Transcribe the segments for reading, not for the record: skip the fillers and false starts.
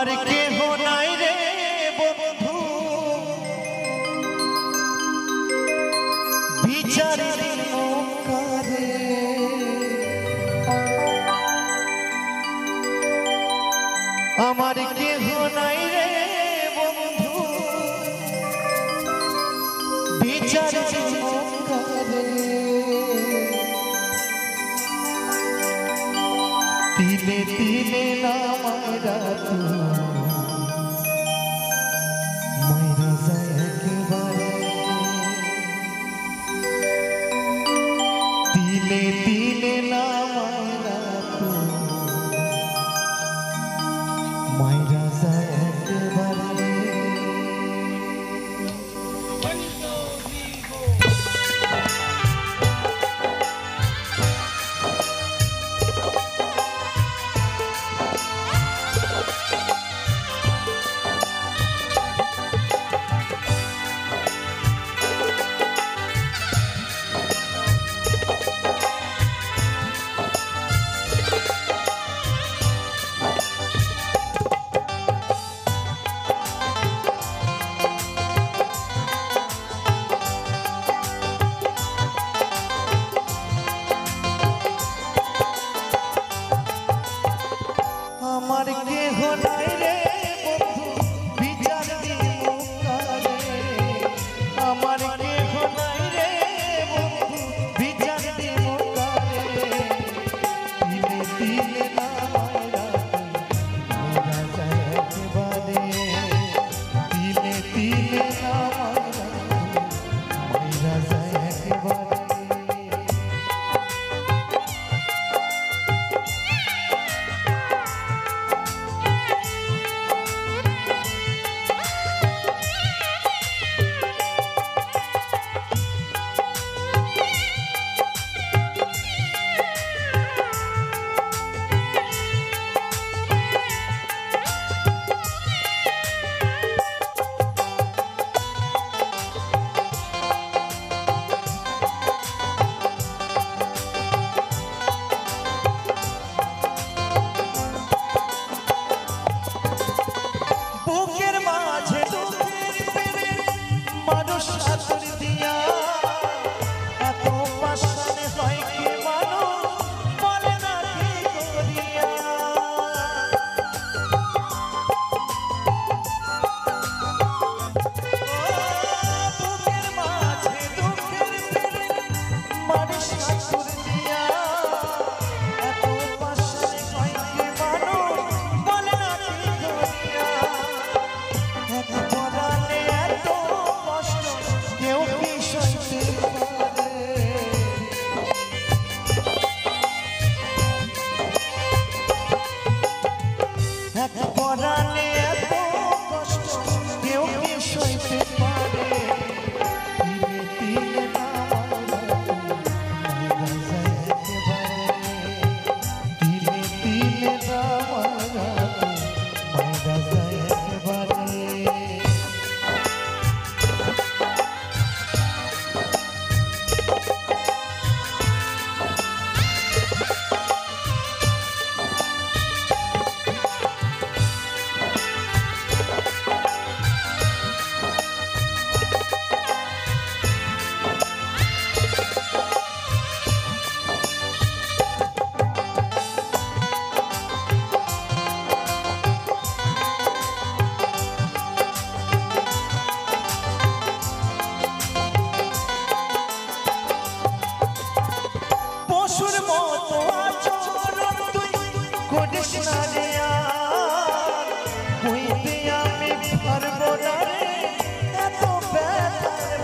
আমার কেহ নাই রে বন্ধু বিচারের নৌকারে আমার কেহ নাই রে বন্ধু বিচারের নৌকারে তিলে তিলে নামারা তু মাইরা যায় একেবারে তিলে তিলে নামারা তু মাইরা যায় একেবারে আমার কেহ নাই রে বন্ধু বিচারের নৌকারে আমার কেহ নাই রে বন্ধু বিচারের নৌকারে তিলে তিলে নামারা মাইরা যায় একেবারে তিলে তিলে নামারা মাইরা যায় একেবারে বুকের মাঝে দুঃখের পেরে মানুষ আতর দিয়া এত পাশানে হয় কি মানুষ বলে না কি করিয়া বুকের মাঝে দুঃখের পেরে মানুষ আতর দিয়া এত পাশানে হয় কি মানুষ বলে না কি করিয়া পরানে এত কষ্ট কেউ কি সইতে পারে পরানে এত কষ্ট কেউ কি সইতে পারে তিলে তিলে নামারা মাইরা যায় একেবারে তিলে তিলে নামারা মাইরা যায় একেবারে পশুর মতো আচরণ তুই করিস না রে আর হইতে আমি পারবো না রে এত ব্যথার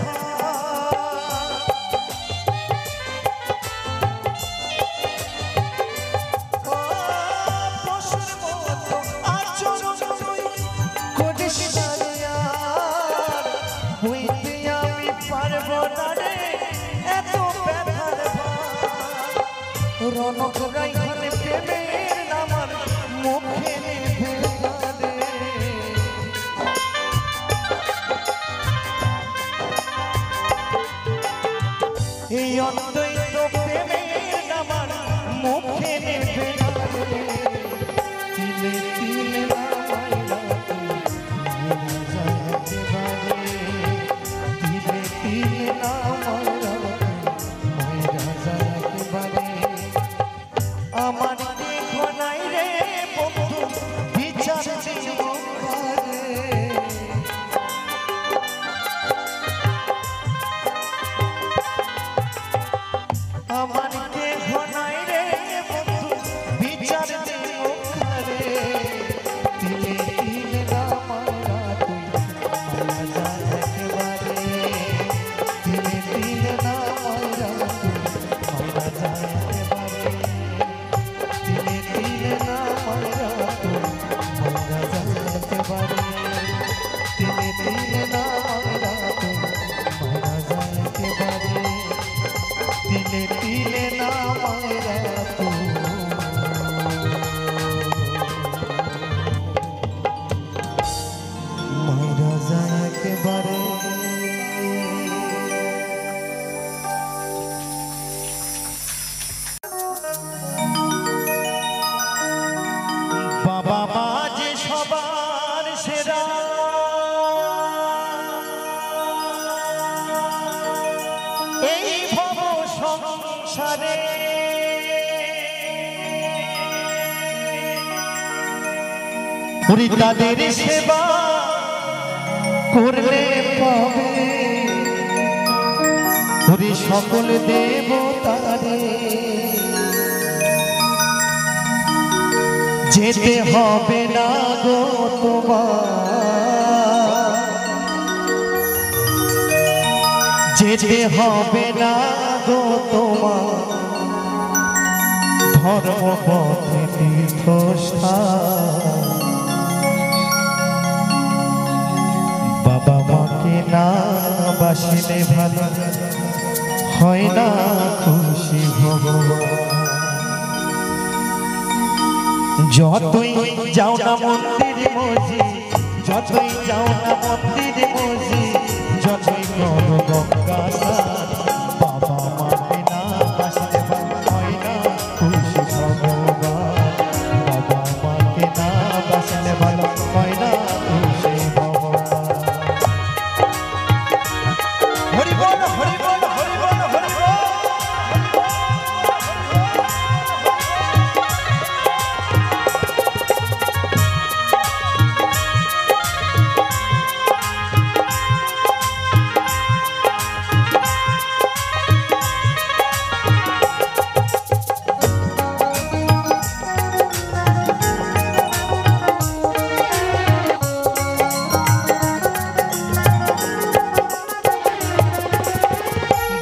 ভার পশুর মতো আচরণ তুই করিস না রে আর হইতে আমি পারবো না রে এত ব্যথার রনক রাইখান প্রেমের নামার মুখে নেভে গানে এই অদ্বৈত প্রেমের নামার মুখে নেভে গানে তিলে তিলে নামাইরা ওরে তাদের সেবা করলে পাবে ওরে সকল দেবতারে যেতে হবে না গো তোমার যেতে হবে না গো তোমার ধর্মপথে তীর্থস্থান বাবা মাকে না বাসিলে ভালো হয় না খুশি ভগবান যতই যাও না মন্দির মসজিদ যতই যাও না মন্দির মসজিদ যতই করো গঙ্গা স্নান বাবা মাকে না বাসিলে ভালো হয় না খুশি ভগবান বাবা মাকে না বাসিলে ভালো হয় না খুশি ভগবান হরি বল হরি বল হরি বল হরি বল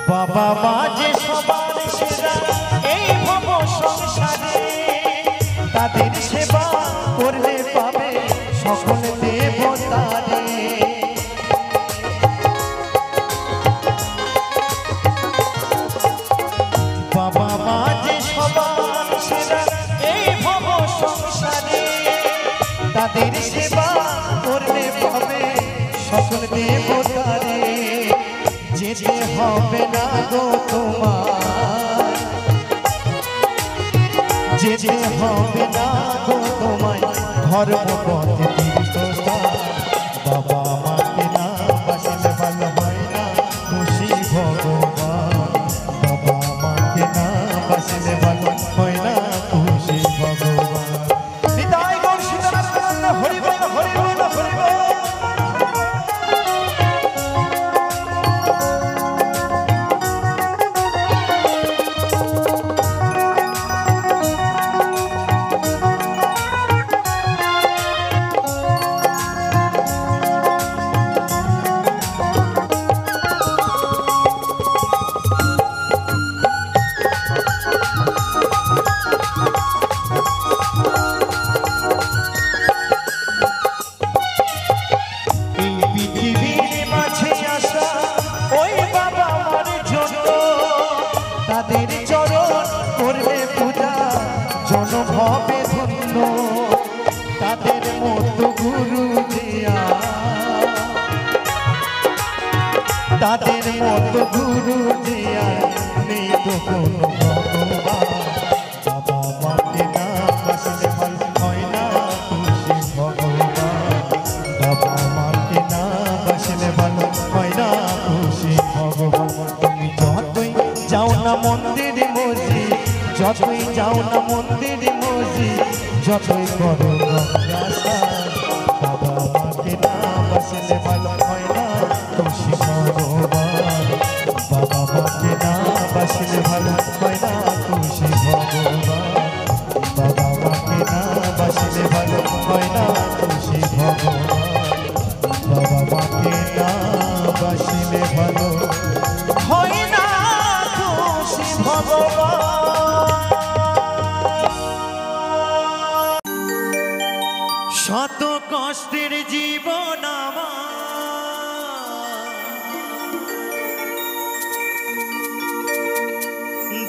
বাবা মা যে সবার সেরা এই ভব সংসারে তাদের সেবা করলে পাবে সকল দেবতারে বাবা মা যে সবার সেরা এই ভব সংসারে তাদের সেবা করলে পাবে সকল দেবতারে যেতে হবে না গো তোমার যেতে হবে না গো তোমায় ধর্মপথে তীর্থস্থান বাবা মাকে না বাসিলে ভালো হয় না খুশি ভগবান বাবা মাকে না বাসিলে ভালো হয় না খুশি ভগবান নিতাই গৌর সীতারাম হরি বল হরি বল হরি বল তাদের চরণ করবে পূজা জনম হবে ধন্য তাদের মতো গুরু জিয়া তাদের মতো গুরু জিয়া নেই তো কোনো ভগবান বাবা মাকে না বাসিলে ভালো হয় না খুশি ভগবান বাবা মাকে না বাসিলে ভালো হয় না খুশি ভগবান তুমি যতই যাও না মন্দির মসজিদ যতই যাও না মন্দির মসজিদ যতই করো গঙ্গা স্নান বাবা মাকে না বাসিলে ভালো হয় না খুশি ভগবান বাবা মাকে না বাসিলে ভালো হয় না খুশি ভগবান বাবা মাকে না বাসিলে ভালো হয় না খুশি ভগবান বাবা মাকে না বাসিলে ভালো হয় না শত কষ্টের জীবন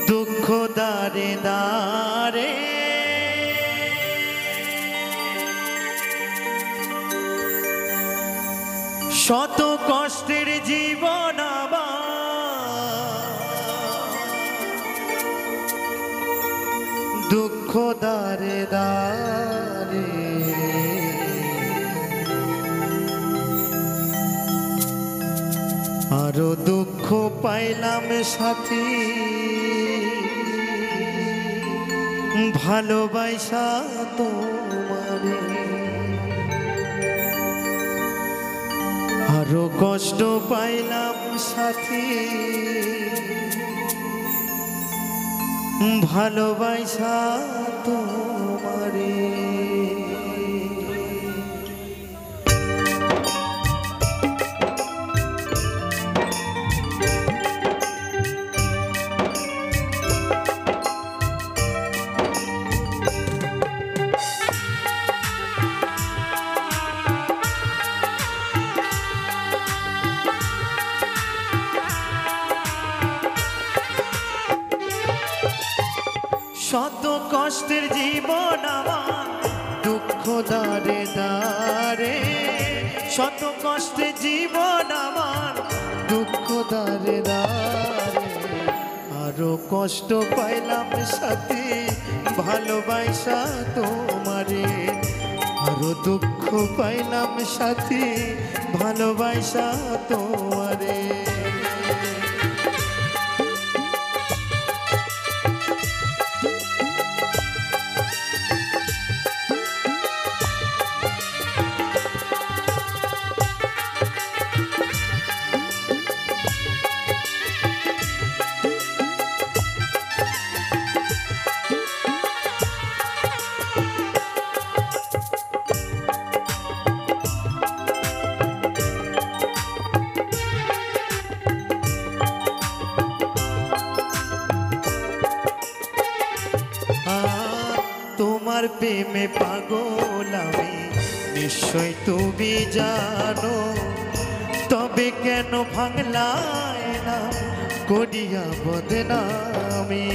দুঃখ দারে দারে শত কষ্টের জীবন দুঃখ দারে দারে আরো দুঃখ পাইলাম সাথী ভালোবাসা তোমারে আরো কষ্ট পাইলাম সাথী ভালোবাসা তোমারে। শত কষ্টের জীবন আমার দুঃখ দারে দারে, শত কষ্টের জীবন আমার দুঃখ দারে দারে। আরো কষ্ট পাইলাম সাথী ভালোবাসা তোমারে, আরো দুঃখ পাইলাম সাথী ভালোবাসা তোমারে। তোমার প্রেমে পাগল আমি নিশ্চয় তুমি জানো, তবে কেন ভাঙলাই না করিয়া বদনামি।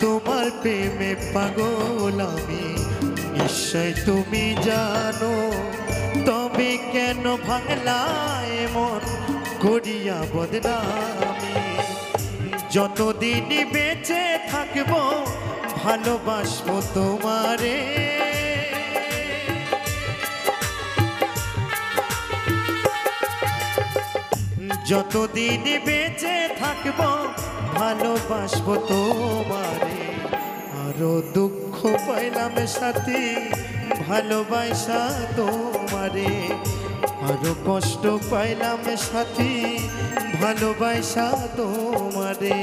তোমার প্রেমে পাগল আমি নিশ্চয় তুমি জানো, তবে কেন ভাঙলাই মন করিয়া বদনামি। যতদিন বেঁচে থাকবো ভালোবাসবো তোমারে, যতদিন বেঁচে থাকবো ভালোবাসবো তোমারে। আরো দুঃখ পাইলাম সাথী ভালোবাসা তোমারে, আরো কষ্ট পাইলাম সাথী ভালোবাসা তোমারে।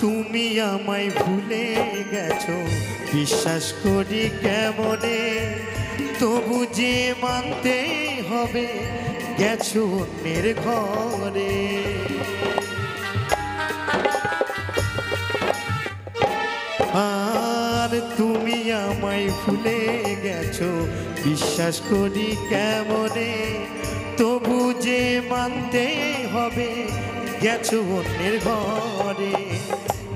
তুমি আমায় ভুলে গেছো বিশ্বাস করি কেমনে, তবু যে মানতে হবে গেছো অন্যের ঘরে। আর তুমি আমায় ভুলে গেছো বিশ্বাস করি কেমনে, তবু যে মানতে হবে গেছো অন্যের ঘরে।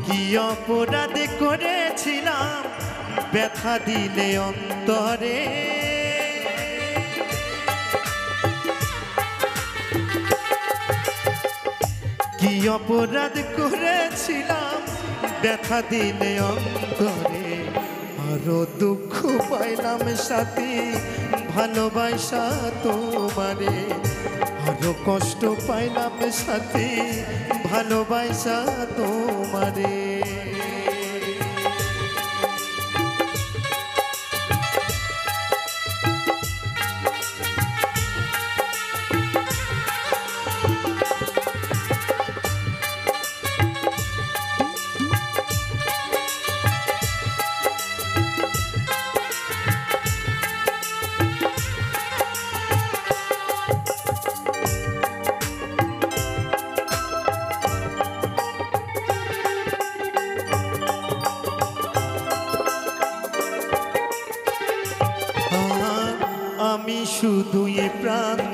কি অপরাধ করেছিলাম ব্যথা দিলে অন্তরে, কি অপরাধ করেছিলাম ব্যথা দিলে অন্তরে। আরো দুঃখ পাইলাম সাথী ভালোবাসা তোমারে, আরো কষ্ট পাইলাম সাথী ভালোবাসা তোমারে।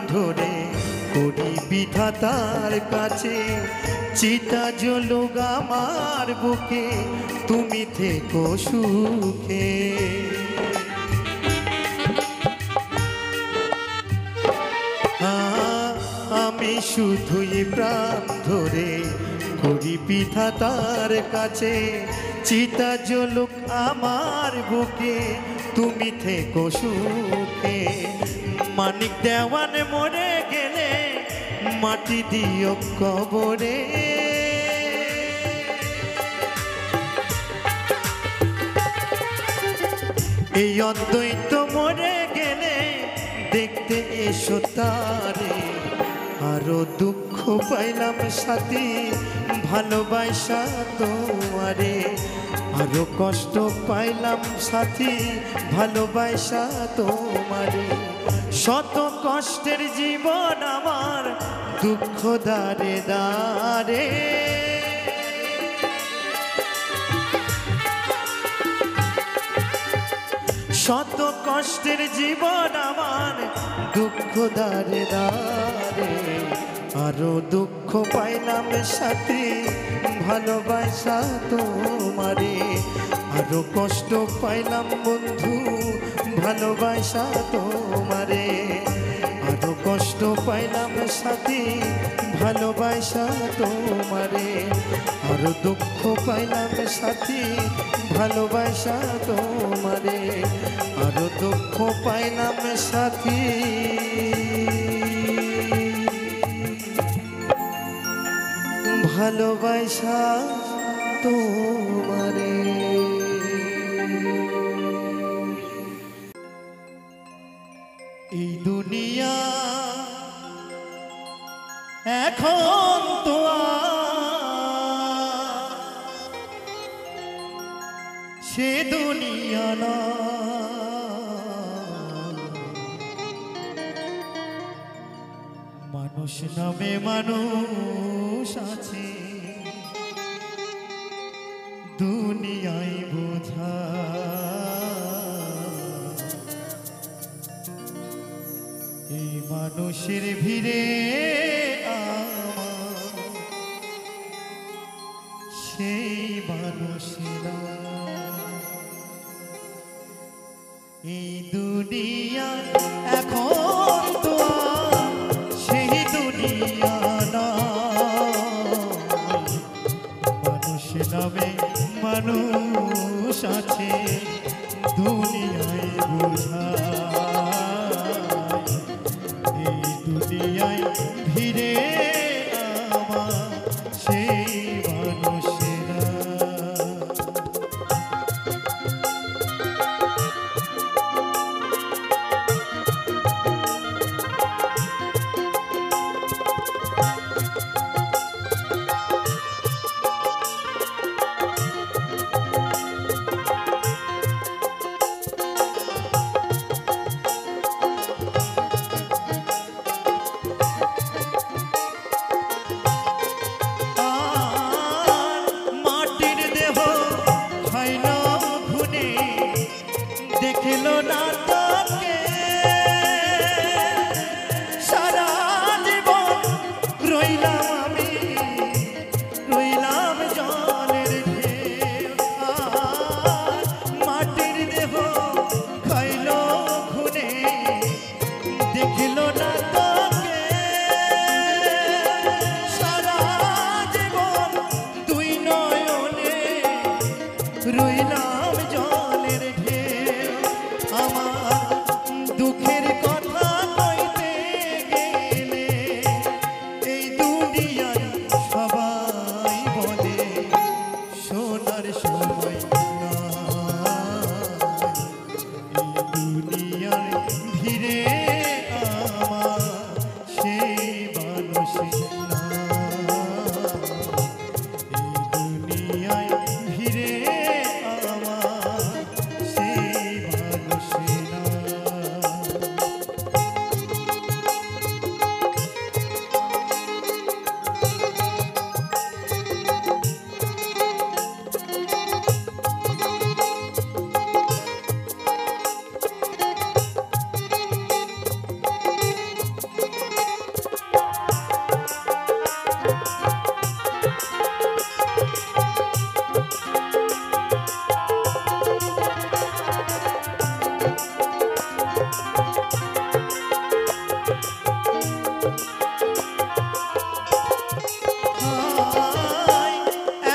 ধরে করি বিধাতার কাছে চিতা জ্বলুক আমার বুকে তুমি থেকো সুখে আমি শুধুই প্রাণ ধরে করি বিধাতার কাছে চিতা জ্বলুক আমার বুকে তুমি থেকো সুখে মানিক দেওয়ান মরে গেলে মাটি দিও কবরে এই অদ্বৈত মরে গেলে দেখতে এসো তারে আরো দুঃখ পাইলাম সাথী ভালোবাসা তোমারে আরো কষ্ট পাইলাম সাথী ভালোবাসা তোমারে শত কষ্টের জীবন আমার দুঃখ দারে দারে শত কষ্টের জীবন আমার দুঃখ দারে দারে আরো দুঃখ পাইলাম সাথী ভালোবাসা তোমারে আরো কষ্ট পাইলাম বন্ধু ভালোবাসা তোমারে আরো কষ্ট পাইলাম সাথী ভালোবাসা তোমারে আরো দুঃখ পাইলাম সাথী ভালোবাসা তোমারে আরো দুঃখ পাইলাম সাথী ভালোবাসা তোমারে এই দুনিয়া এখন তো সে দুনিয়া না মানুষ নামে মানুষ আছে দুনিয়ায় বোঝা এই মানুষের ভিড়ে আমার সেই মানুষেরা এই দুনিয়া এখন তো সেই দুনিয়া না মানুষ নামে মানুষ আছে দুনিয়ায় বোঝা এই দুনিয়ায় ভিড়ে আমার সেই মানুষেরা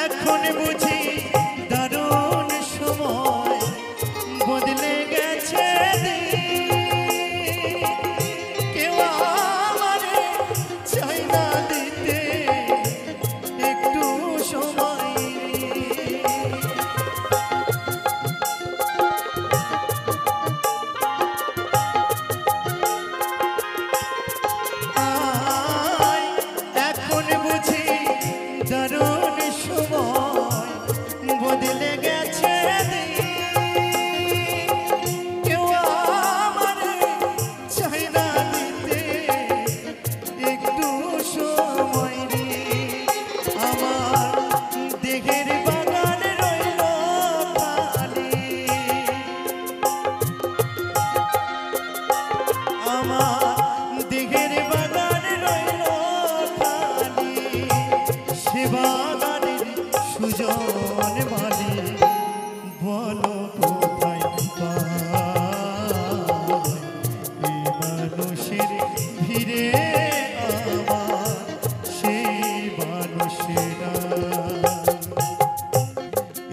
এখন বুঝি দারুণ সময় বদলে গেছে কেউ আমারে চাই না দিতে একটু সময় এখন বুঝি দারুণ সময় বদলে গেছে কেউ আমারে চাই না দিতে একটু সময় রে আমার দেহের বাগান রইল খালি আমার দেহের বাগান রইল খালি সে বাগানের সুজন মালি বলো কোথায় পাই এই মানুষের ভিড়ে আমার সেই মানুষেরা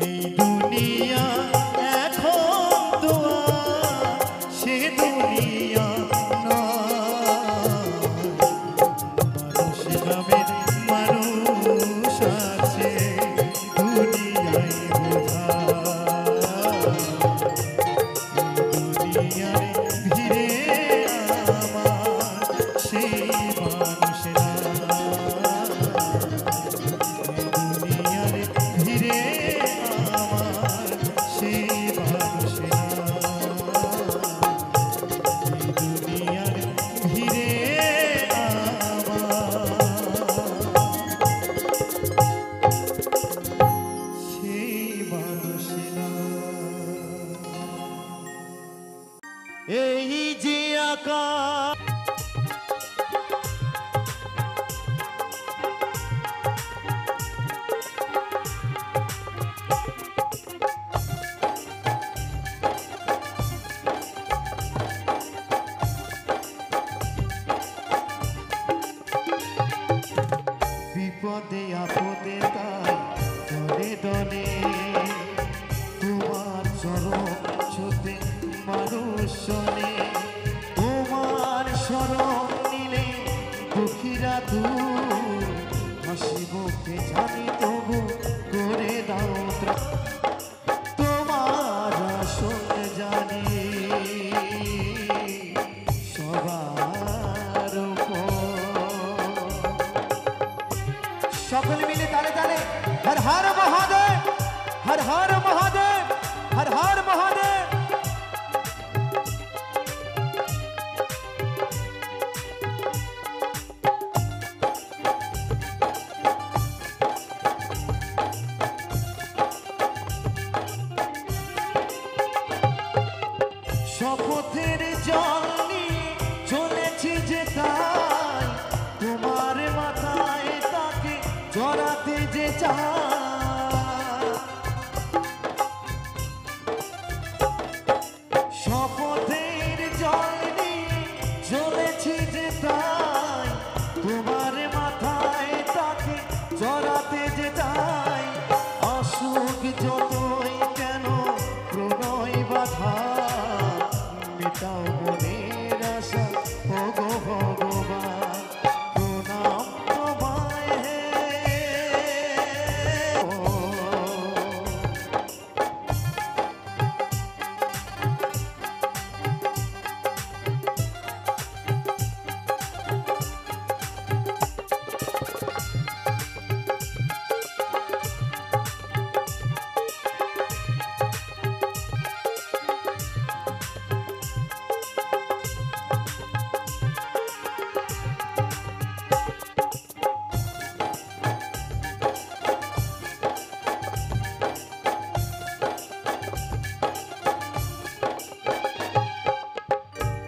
এই দুনিয়া এখন দোয়া সে দুনিয়া নয় মানুষ নামের মানুষ আছে দুনিয়ায় বোঝা দুনিয়ার ভিড়ে আমার সেই মানুষেরা দুনিয়ার ভিড়ে আমার সেই মানুষেরা দুনিয়ার ভিড়ে আমার সেই মানুষেরা এই যে আকাশ বিপদে আপদে তাই দলে দলে তোমার চরণ ছুতে মানুষ শোনে তোমার শরণ নিলে দুঃখীরা দূর হাসি মুখে জানি তবু করে দাও ত্রাণ। তোমার আসন জানি সবার উপর সকলে মিলে তালে তালে হর হর মহাদেব হর হর মহাদেব হর হর মহাদেব শপথের জল নিয়ে চলেছি যে তাই তোমার মাথায় তাকে জড়াতে যে চাই শপথের জল নিয়ে চলেছি যে তাই তোমার মাথায় তাকে জড়াতে যে চাই অসুখ যতই কেন প্রণয় বাধা মেটাও মনের আশা ওগো ভগবান প্রণাম তোমায় হে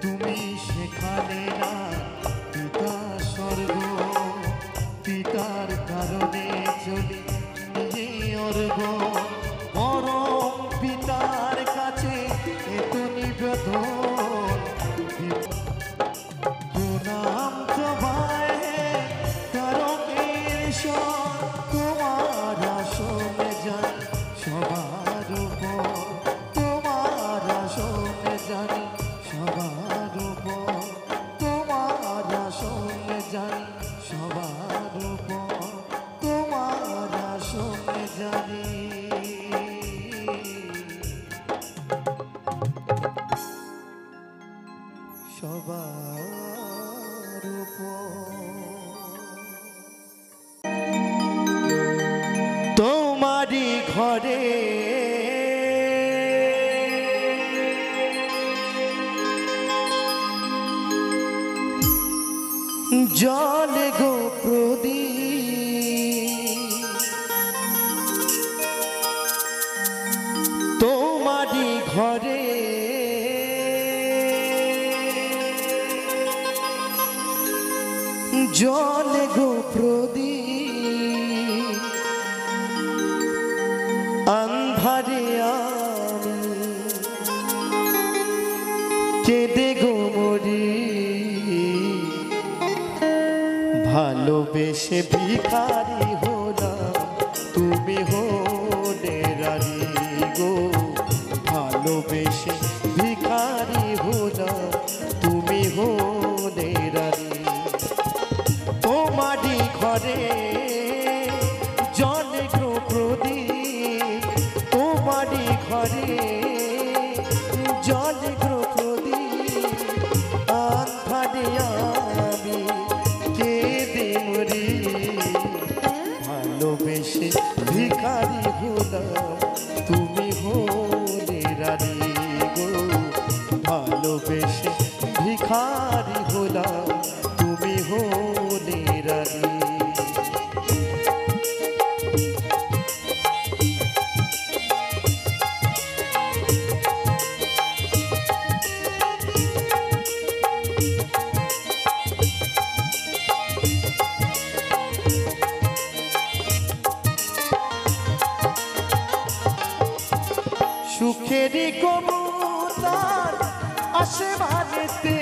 তুমি সেখানে না পিতা স্বর্গ পিতার কারণে চলি নিজে অর্ঘ পরম পিতার কাছে এত নিবেদন প্রণাম তোমার তোমারি ঘরে জলে গো প্রদীপ তোমারি ঘরে জলে গো প্রদীপ আন্ধারে আমি কেঁদে গো মরি ভালোবেসে ভিখারি হলাম তুমি হলে রানী গো ভালোবেসে ভিখারি হলাম তুমি হলে রানী তোমারি ঘরে জলে গো প্রদীপ তোমারি ঘরে জলে গো প্রদীপ আন্ধারে আমি কেঁদে মরি ভালোবেসে ভিখারি হলাম তুমি হলে রানী গো ভালোবেসে ভিখারি হলাম তুমি হলে রানী সুখেরই কবুতর আসে বাড়িতে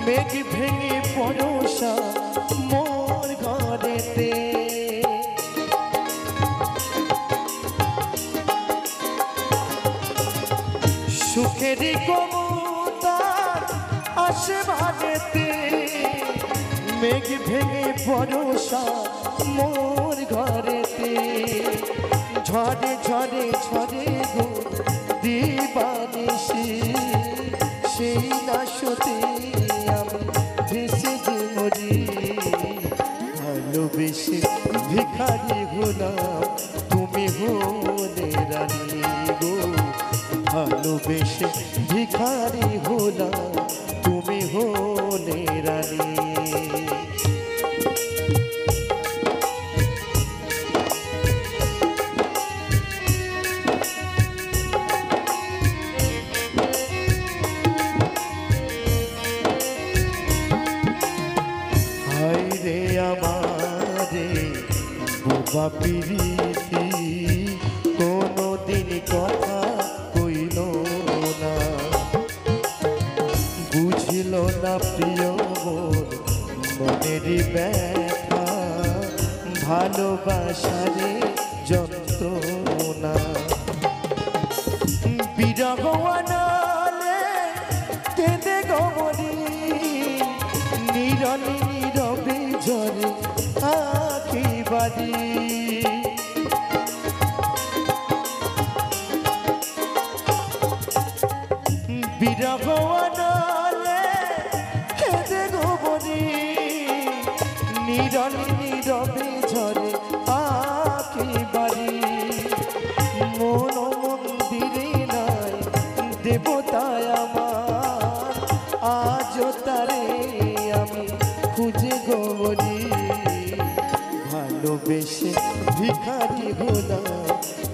মেঘ ভেঙে পরশা মোর ঘরেতে সুখেরই কবুতর আসে বাড়িতে মেঘ ভেঙে পরশা মোর ঘরেতে ঝড়ে ঝড়ে ঝড়ে গো দিবানিশি সেই নাশতে আমি ভেসে যে মরি ভালোবেসে ভিখারি হলাম তুমি হলে রানী গো ভালোবেসে ভিখারি হলাম তুমি হলে রানী রে আমারে বোবা প্রীতি কোনদিন কথা কইল না বুঝল না প্রিয় মোর মনেরই ব্যথা ভালোবাসারে যন্ত্রণা বিরহ আনালে কেঁদে গো মরি নীরবে নীরবে ঝরে আঁখি বাড়ি বিরহ আনালে কেঁদে গো মরি নীরবে নীরবে ঝরে আঁখি বাড়ি মন মন্দিরে নাই দেবতায় আমার আজও তারে আমি খুঁজে গো মরি ভালোবেসে ভিখারি হলাম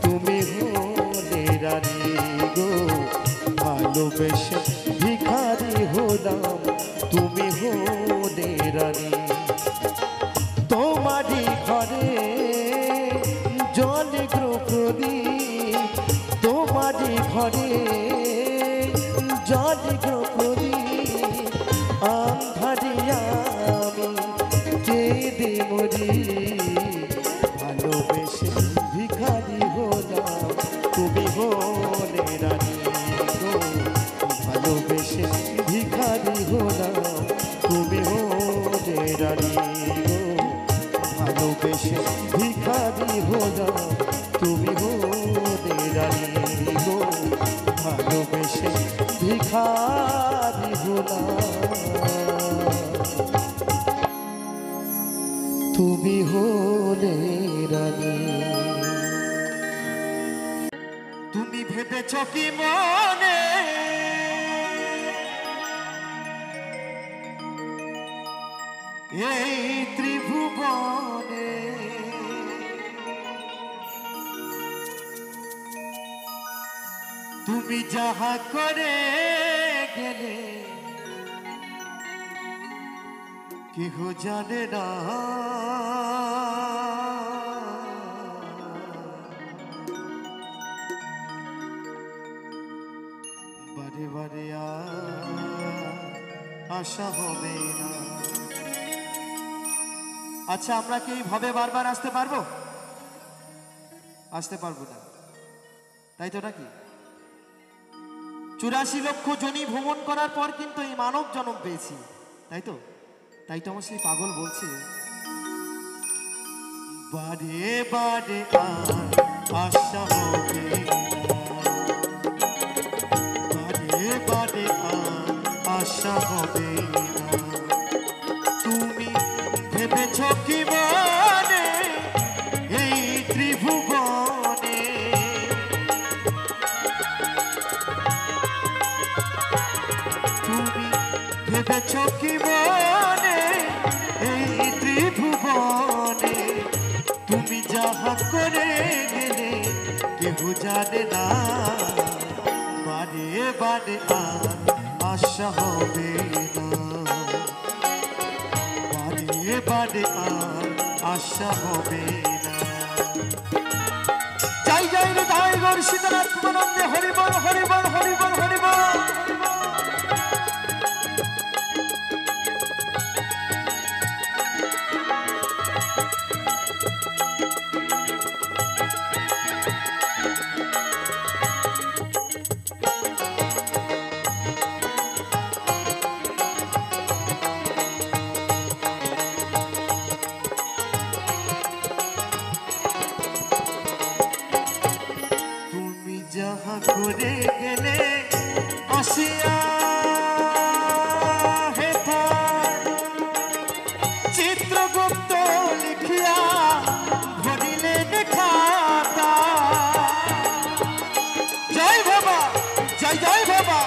তুমি হলে রানী গো ভালোবেসে ভিখারি হলাম তুমি হলে রানী তোমারি ঘরে জলে গো প্রদীপ তোমারি ঘরে জলে গো প্রদীপ আন্ধারে আমি কেঁদে মরি ভালোবেসে ভিখারি হলাম তুমি হলে রানী গো ভালোবেসে ভিখারি হলাম তুমি হলে রানী গো ভালোবেসে ভিখারি হলাম তুমি হলে রানী গো ভালোবেসে ভিখারি হলাম বিহনে রানী। তুমি ভেবেছ কি মনে এই ত্রিভুবনে তুমি যাহা করে গেলে কেহ জানে না, বারে বারে আশা হবে না। আচ্ছা, আমরা কি এইভাবে বারবার আসতে পারবো? আসতে পারবো না, তাই তো নাকি? 84 লক্ষ জনি ভ্রমণ করার পর কিন্তু এই মানব জন্ম পেয়েছি, তাই তো? তাই তো আমার সেই পাগল বলছে, বারে বারে আশা হবে না, বারে বারে আশা হবে না। তুমি ভেবেছ কি মনে এই ত্রিভুবনে তুমি ভেবেছ কি মনে এই ত্রিভুবনে তুমি যাহা করে গেলে কেহ জানে না, বারে বারে আশা হবে না, বারে বারে আশা হবে না। যাই যাই রে তাই গৌর সীতানাথ প্রেমানন্দে হরিবল হরিবল হরিবল হরিবল। যাহা করে গেলে আসিয়া হেথা চিত্রগুপ্ত লিখিয়া ভরিলে খাতা। জয় বাবা, জয় জয় বাবা।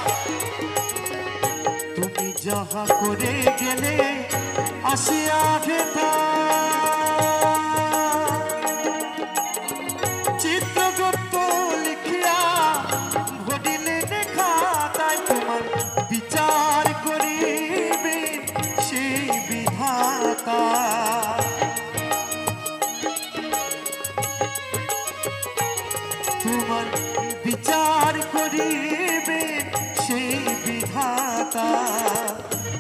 তুমি যাহা করে গেলে আসিয়া হেথা চিত্রগুপ্ত লিখিয়া ভরিলে দেখা, তাই তোমার বিচার করিবে সেই বিধাতা। তোমার বিচার করিবে সেই বিধাতা।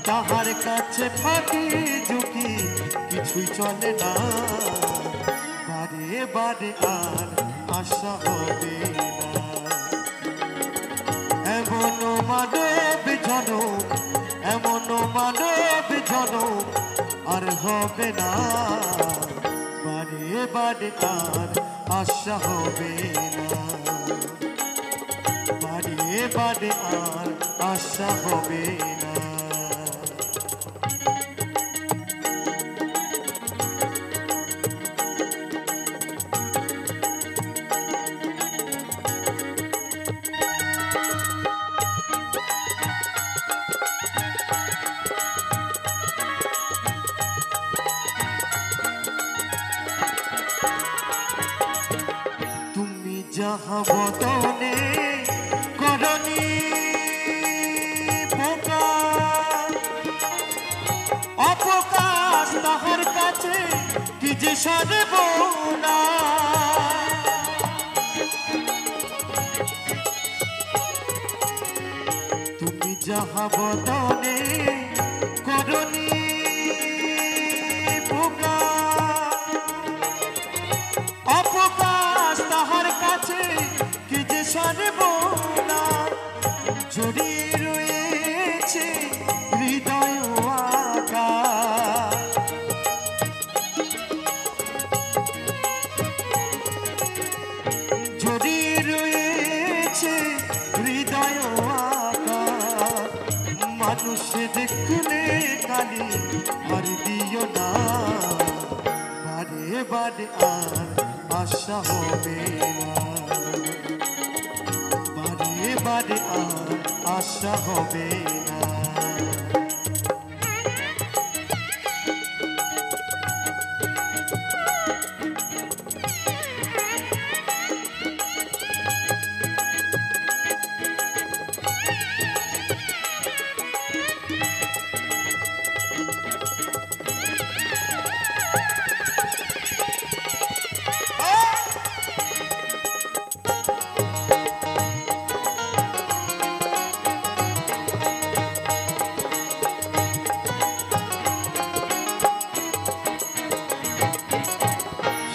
তাহার কাছে ফাঁকি ঝুঁকি কিছুই চলে না, বারে বারে আশা হবে না। এমন মানব জনম, এমন মানব জনম আর হবে না, বারে বারে আশা হবে না, বারে বারে আশা হবে না। যাহা বদনে করণী পোকা অপকাশ তাহার কাছে কি যে সারব না। তুমি যাহা বদনে করণী পোকা অপকাশ তাহার কাছে কি যে সারব না। জড়িয়ে রয়েছে হৃদয় আকা, জড়িয়ে রয়েছে হৃদয় আকা। মানুষ দেখলে কালি আর দিও না, বারে আর আশা হবে না, বারে বারে আর আশা হবে না।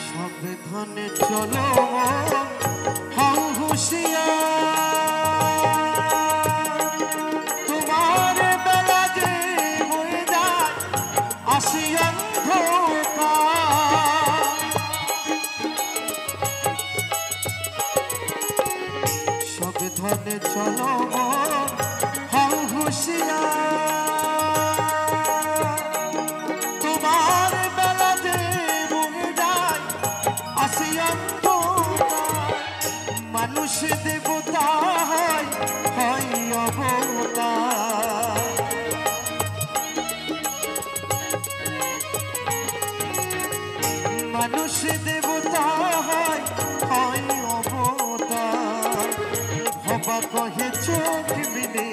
সাবধানে চলো হও হুঁশিয়ার, তোমার বেলা যে হয়ে যায় আসি অন্ধকার। সাবধানে চলো হও হুঁশিয়ার, তোমার বেলা যে হয়ে যায় আসি অন্ধকার। মানুষ দেবতা হয় হয় অবতার, মানুষ দেবতা হয় হয় অবতার। হবা কহে চোখ মিলে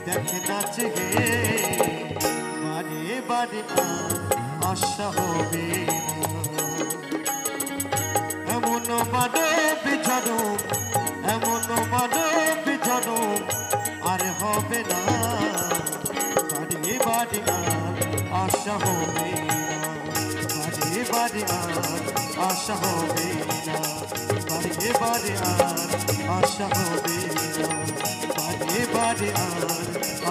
দেখে নাচে হে, বারে বারে আর আশা হবে না। এমন মানব জনম, এমন মানব জনম আর হবে না, বারে বারে আর আশা হবে না, বারে বারে আর আশা হবে না, বারে বারে আর আশা হবে না, বারে বারে আর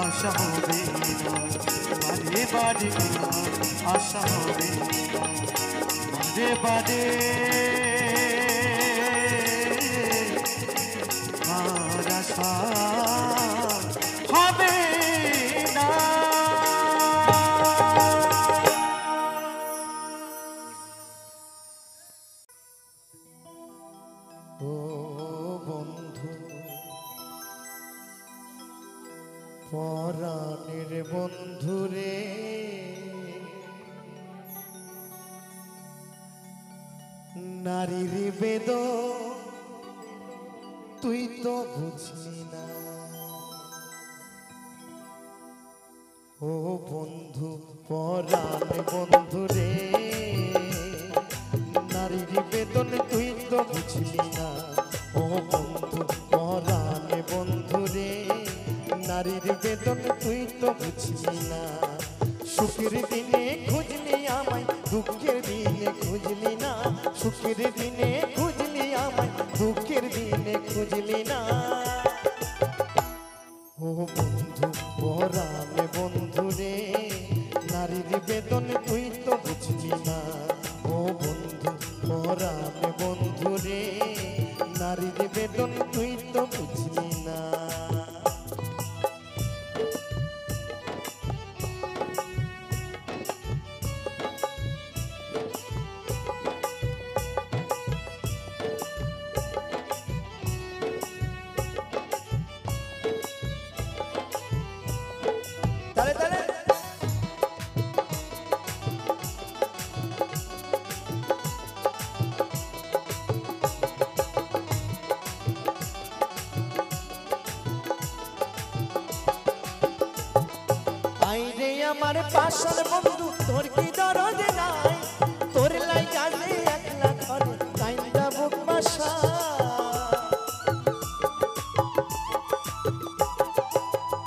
আশা হবে না, বারে বারে আর আশা হবে না, বারে বারে আর আশা হবে না। ও বন্ধু পরাণের বন্ধুরে, নারীর বেদন তুই তো বুঝলি না। ও বন্ধু পরাণ বন্ধুরে, নারীর বেদন তুই তো বুঝলি না। ও বন্ধু পরাণ বন্ধুরে, নারীর বেদন তুই তো বুঝলি না। সুখের দিনে খুঁজলি আমায়, দুঃখের দিনে খুঁজলি না। সুখের দিনে খুঁজলি আমায়, দুঃখের দিনে খুঁজলি না। ও বন্ধু পরাণ বন্ধুরে, নারীর বেদন তুই তো বুঝলি না। ও বন্ধু পরাণ বন্ধুরে, নারীর বেদন তুই তো বুঝলি না। তালে তালে আইরে আমার পাশার বন্ধু, তোর কি দরদ নাই? তোর লাইগা যে একলা ঘরে কাইন্দা বুক বাসা।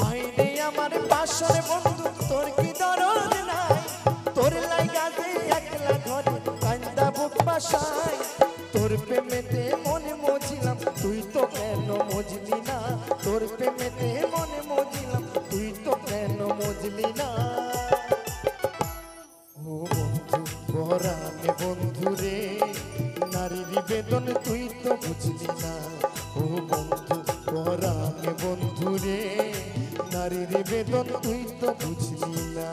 আইরে আমার পাশার বন্ধু, তোর কি দরদ নাই? তোর লাইগা যে একলা ঘরে কাইন্দা বুক বাসায়। তোর প্রেমেতে মনে মজিলাম, তুই তো কেন মজলি না? তোর প্রেমেতে মনে মজিলাম, তুই তো কেন মজলি না? ও বন্ধু পরাণ বন্ধুরে, নারীর বেদন তুই তো বুঝলি না। ও বন্ধু পরাণ বন্ধুরে, নারীর বেদন তুই তো বুঝলি না।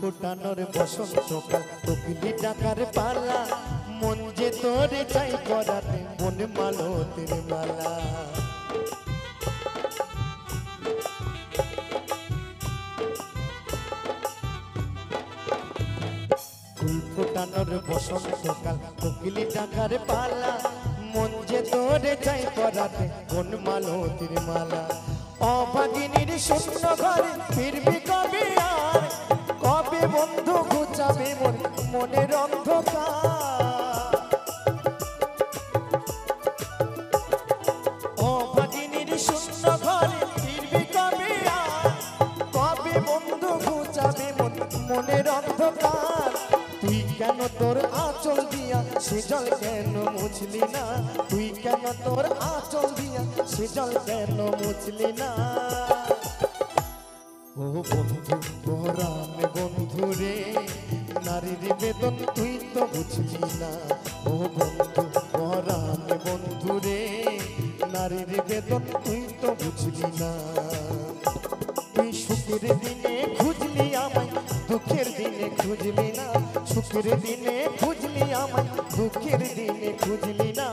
ফোটানোর বসন্তকাল কোকিলি ডাকার পালা মন যে তোরে চাই করাতে মন মালতের মালা ফুল ফোটানোর বসন্তকাল কোকিলি ডাকার পালা মন যে তোরে চাই করাতে মন মালতের মালা অভাগিনীর শূন্য ঘরে ফিরবি কবে আর কবে বন্ধু ঘুচাবে মন মনের অন্ধকার অভাগিনীর শূন্য ঘরে ফিরবি কবে আর কবে বন্ধু ঘুচাবে মন মনের অন্ধকার তুই কেন তোর আঁচল দিয়া সে জল কেন মুছলি না তুই কেন তোর আঁচল দিয়া সে জল কেন মুছলি না ও বন্ধু পরাণ বন্ধু রে নারীর বেদন তুই তো বুঝলি না ও বন্ধু পরাণ বন্ধু রে নারীর বেদন তুই তো বুঝলি না তুই সুখের দিনে খুঁজলি আমায় দুঃখের দিনে খুঁজলি না সুখের দিনে খুঁজলি আমায় দুঃখের দিনে খুঁজলি না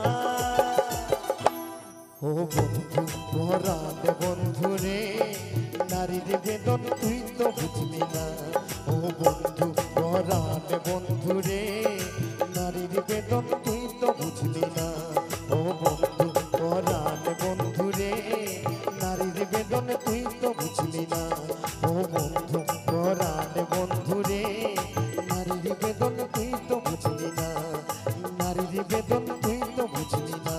ও বন্ধু পরাণ বন্ধু রে নারীর বেদন তুই তো বুঝলি না ও বন্ধু পরাণ বন্ধু রে নারীর বেদন তুই তো বুঝলি না ও বন্ধু পরাণ বন্ধু রে নারীর বেদন তুই তো বুঝলি না ও বন্ধু পরাণ বন্ধু রে নারীর বেদন তুই তো বুঝলি না নারীর বেদন তুই তো বুঝলি না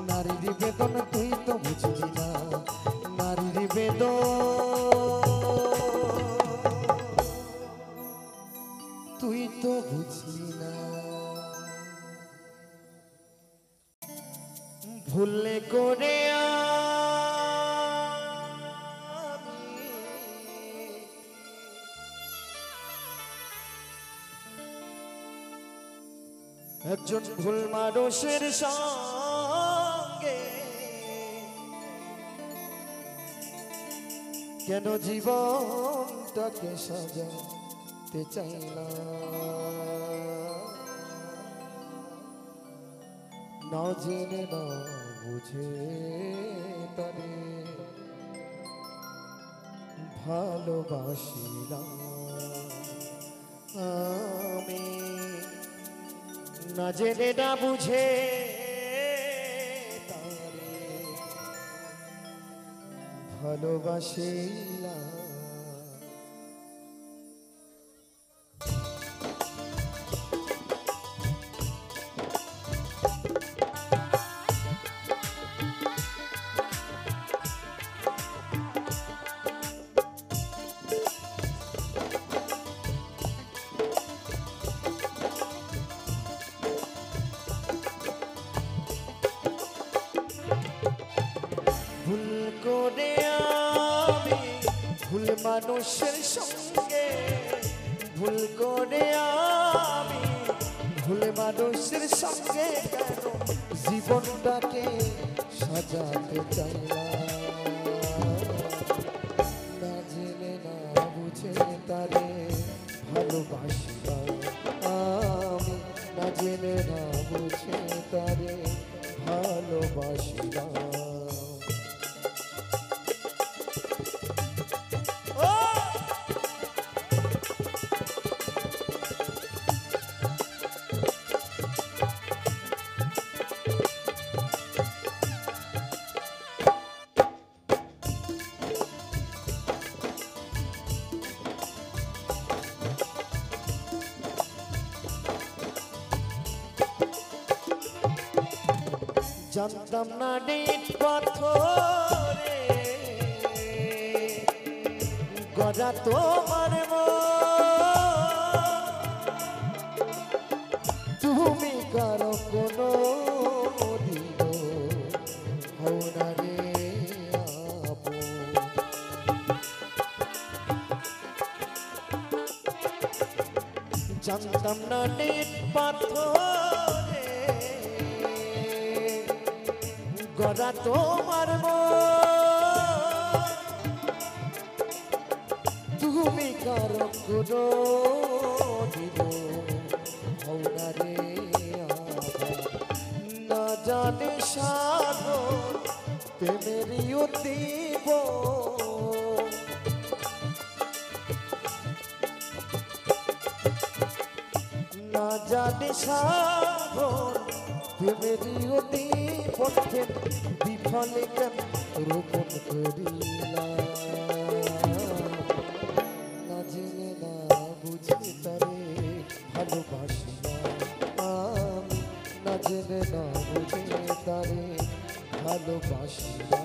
নারীর বেদন তুই তো বুঝলি না নারীর বেদন তুই তো বুঝলি না ভুলে করে একজন ভুল মানুষের সঙ্গে কেন জীবনটাকে সাজাতে চাইলাম না জেনে না বুঝে তারে ভালোবাসিলাম আমি না জেনে না বুঝে তারে ভালোবাসিলাম ভুল করে আমি ভুল মানুষের সঙ্গে ভুল করে আমি ভুল মানুষের সঙ্গে কেন জীবনটাকে সাজাতে চাইলাম না জেনে না বুঝে তারে ভালোবাসিলাম আমি না জেনে না বুঝে তারে ভালোবাসিলাম জানতাম না নিট পাথরে গড়া তোমার তুমি কারো কোনো দিন হও না রে আপন জানতাম না নিট পাথরে গড়া তোমার তুমি কারো কোনো দিল হও না রে আবার, না জানি সাধন প্রেমেরই উদ্দীপ, না জানি সাধন প্রেমেরই উদ্দীপ, বিফলে কেন রোপণ করিলাম, না জেনে না বুঝে তারে ভালোবাসিলাম আমি, না জেনে না বুঝে তারে ভালোবাসিলাম।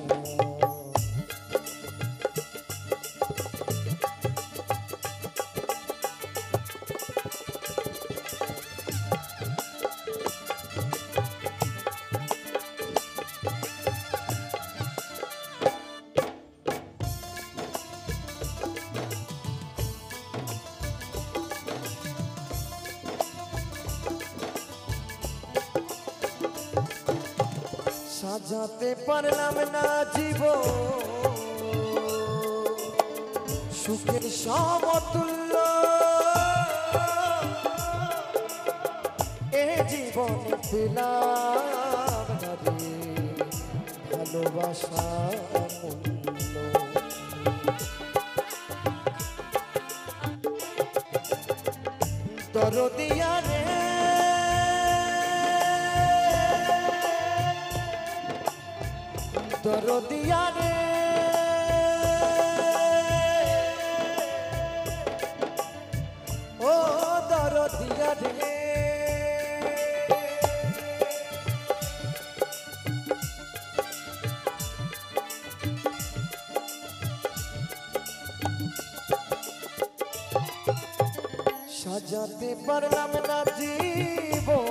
সাজাতে পারলাম না জীবন সুখের সমতুল্য, এ জীবন পেলাম না রে ভালোবাসা মূল্য, দরদিয়া রে দরদিয়া রে, ও দরদিয়া রে, সাজাতে পারলাম না জীবন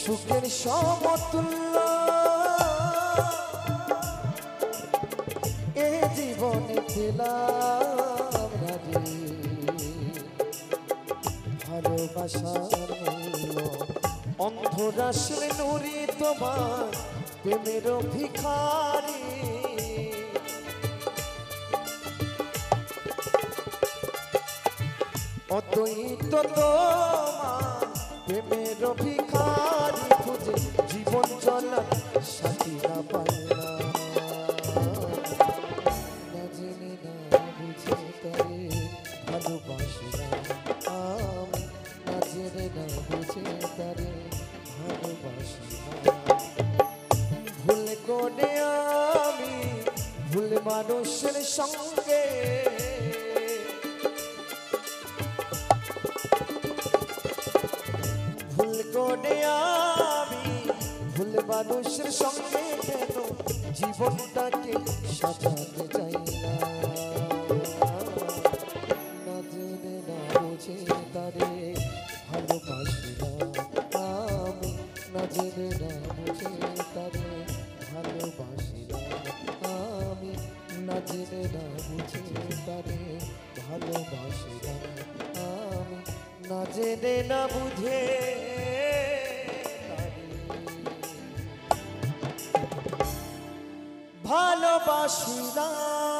সুখের সমতুল্য, এ জীবনে পেলাম না রে ভালোবাসার মূল্য, অন্ধরাশ্রে নুরি তোমার প্রেমের ভিখারি, অতই তো তোমার প্রেমের ভিখারি, খুঁজে জীবন চলার সাথী না পাইলাম, না জেনে না বুঝে তারে ভালোবাসিলাম আমি, না জেনে না বুঝে তারে ভালোবাসিলাম। ভুল করে আমি ভুল মানুষের সঙ্গে, ভুল করে আমি ভুল মানুষের সঙ্গে কেন জীবনটাকে সাজাতে চাই না, না জেনে না বুঝে তারে ভালোবাসিলাম আমি, না জেনে না বুঝে তারে ভালোবাসিলাম আমি, না জেনে না বুঝে তারে ভালোবাসিলাম আমি, না জেনে না বুঝে ভালোবাসিলাম।